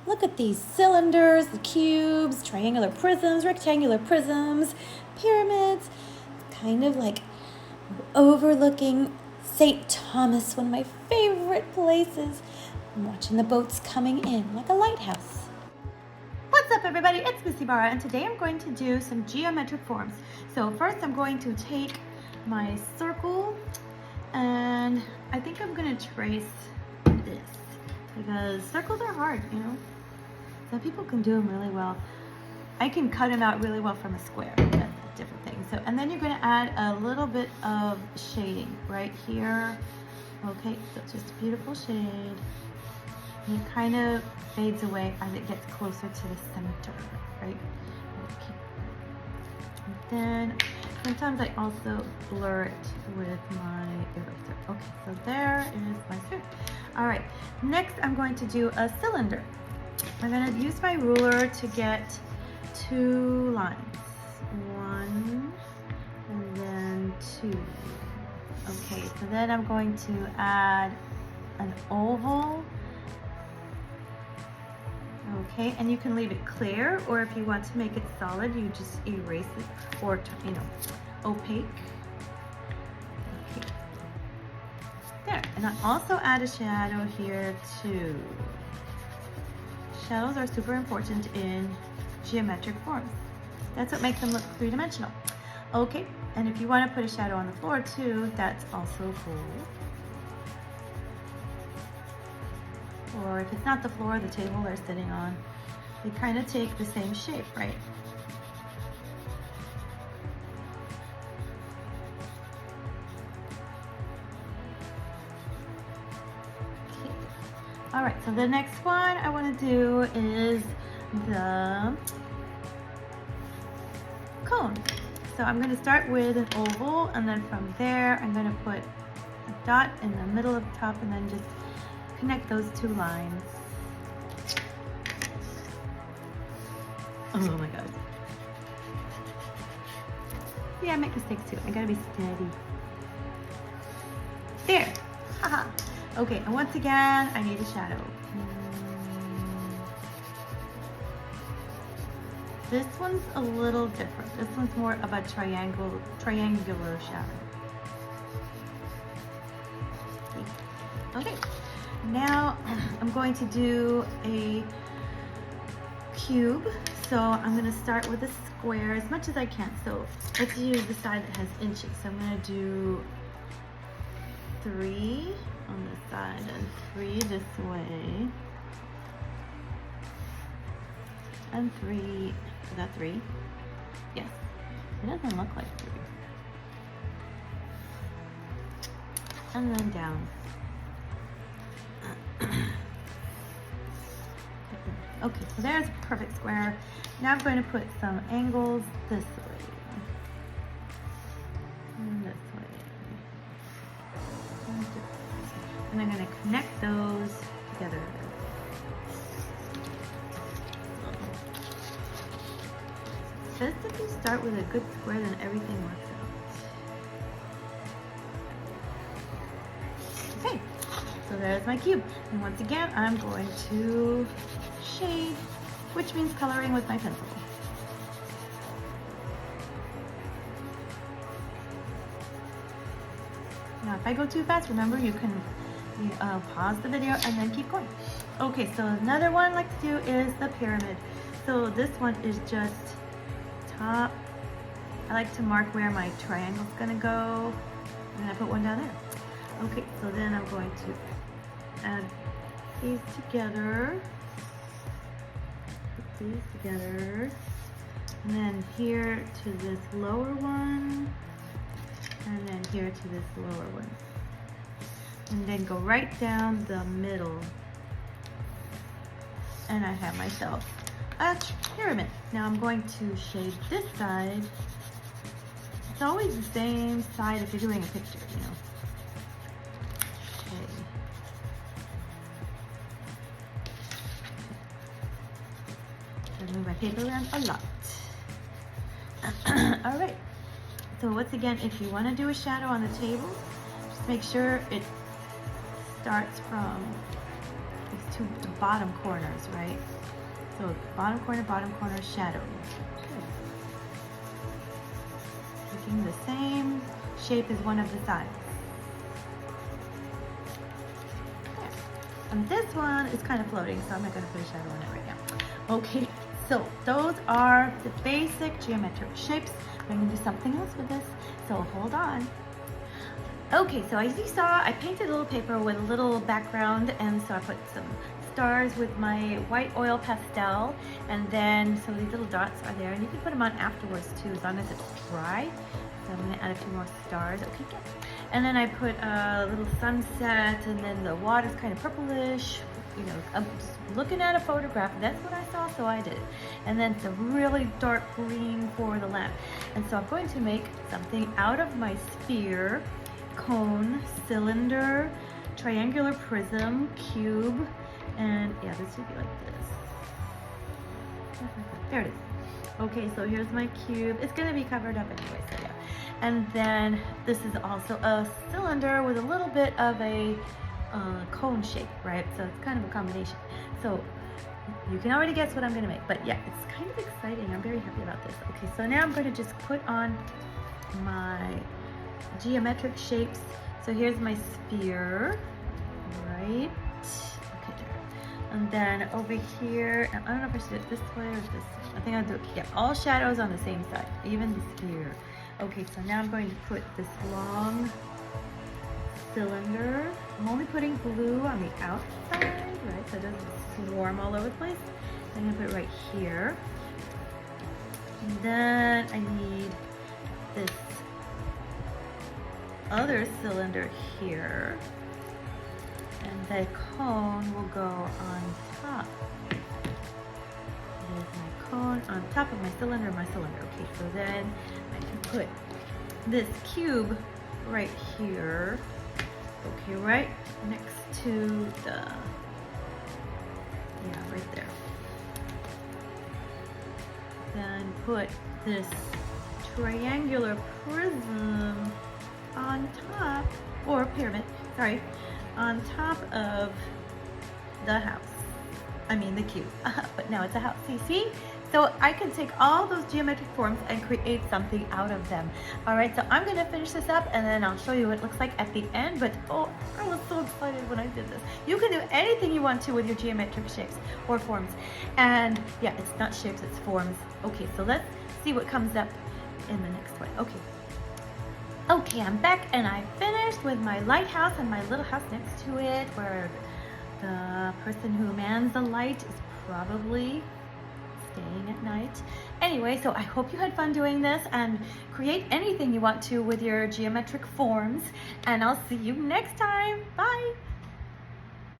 Look at these cylinders, the cubes, triangular prisms, rectangular prisms, pyramids, kind of like overlooking St. Thomas, one of my favorite places. I'm watching the boats coming in like a lighthouse. What's up, everybody? It's Missy Barra, and today I'm going to do some geometric forms. So first I'm going to take my circle, and I think I'm going to trace this because circles are hard, you know. Some people can do them really well. I can cut them out really well from a square. That's a different thing. So, and then you're going to add a little bit of shading right here. Okay, so it's just a beautiful shade. And it kind of fades away as it gets closer to the center, right? Okay. And then sometimes I also blur it with my eraser. Okay, so there is my sphere. All right, next I'm going to do a cylinder. I'm going to use my ruler to get two lines. One and then two. Okay, so then I'm going to add an oval. Okay, and you can leave it clear, or if you want to make it solid, you just erase it, or, you know, opaque. Okay. There, and I also add a shadow here too. Shadows are super important in geometric forms. That's what makes them look three-dimensional. Okay, and if you want to put a shadow on the floor too, that's also cool. Or if it's not the floor, the table they're sitting on, they kind of take the same shape, right? Okay. All right, so the next one I want to do is the cone. So I'm going to start with an oval, and then from there I'm going to put a dot in the middle of the top, and then just connect those two lines. Oh my god. Yeah, I make mistakes too. I gotta be steady. There. Haha. Okay, and once again, I need a shadow. This one's a little different. This one's more of a triangular shadow. Okay. Now I'm going to do a cube. So I'm going to start with a square as much as I can. So let's use the side that has inches. So I'm going to do 3 on this side and 3 this way. And 3. Is that 3? Yes. It doesn't look like 3. And then down. Okay, so there's a perfect square. Now I'm going to put some angles this way. And this way. And I'm going to connect those together. Just if you start with a good square, then everything works out. Okay, so there's my cube. And once again, I'm going to shade, which means coloring with my pencil. Now, if I go too fast, remember you can pause the video and then keep going. Okay, so another one I like to do is the pyramid. So this one is just top. I like to mark where my triangle's gonna go, and I put one down there. Okay, so then I'm going to add these together. Put these together. And then here to this lower one. And then here to this lower one. And then go right down the middle. And I have myself a pyramid. Now I'm going to shade this side. It's always the same side if you're doing a picture, you know. Okay. I move my paper around a lot. All right. So once again, if you want to do a shadow on the table, just make sure it starts from these the bottom corners, right? So bottom corner, shadow. Taking the same shape as one of the sides. There. And this one is kind of floating, so I'm not going to put a shadow on it right now. Okay, so those are the basic geometric shapes. I'm going to do something else with this, so hold on. Okay, so as you saw, I painted a little paper with a little background, and so I put some stars with my white oil pastel, and then some of these little dots are there, and you can put them on afterwards too, as long as it's dry. So I'm going to add a few more stars. Okay, good. And then I put a little sunset, and then the water's kind of purplish. You know, I'm just looking at a photograph. That's what I saw, so I did it. And then some really dark green for the lamp. And so I'm going to make something out of my sphere, cone, cylinder, triangular prism, cube, and yeah, this should be like this. There it is. Okay, so here's my cube. It's gonna be covered up anyway, so yeah. And then this is also a cylinder with a little bit of a cone shape, right? So it's kind of a combination. So you can already guess what I'm gonna make, but yeah, it's kind of exciting. I'm very happy about this. Okay, so now I'm gonna just put on my geometric shapes. So here's my sphere, right? Okay, there. And then over here, I don't know if I should do it this way or this way. I think I'll do it, yeah, all shadows on the same side, even the sphere. Okay, so now I'm going to put this long cylinder. I'm only putting blue on the outside, right? So it doesn't swarm all over the place. I'm gonna put it right here. And then I need this other cylinder here, and the cone will go on top. There's my cone on top of my cylinder. Okay, so then I can put this cube right here. Okay, right next to the, yeah, right there. Then put this triangular prism on top, or pyramid, sorry, on top of the house. I mean the cube, but now it's a house, see? So I can take all those geometric forms and create something out of them. All right, so I'm gonna finish this up and then I'll show you what it looks like at the end, but oh, I was so excited when I did this. You can do anything you want to with your geometric shapes or forms. And yeah, it's not shapes, it's forms. Okay, so let's see what comes up in the next one. Okay, I'm back and I finished with my lighthouse and my little house next to it, where the person who mans the light is probably staying at night. Anyway, so I hope you had fun doing this, and create anything you want to with your geometric forms, and I'll see you next time. Bye.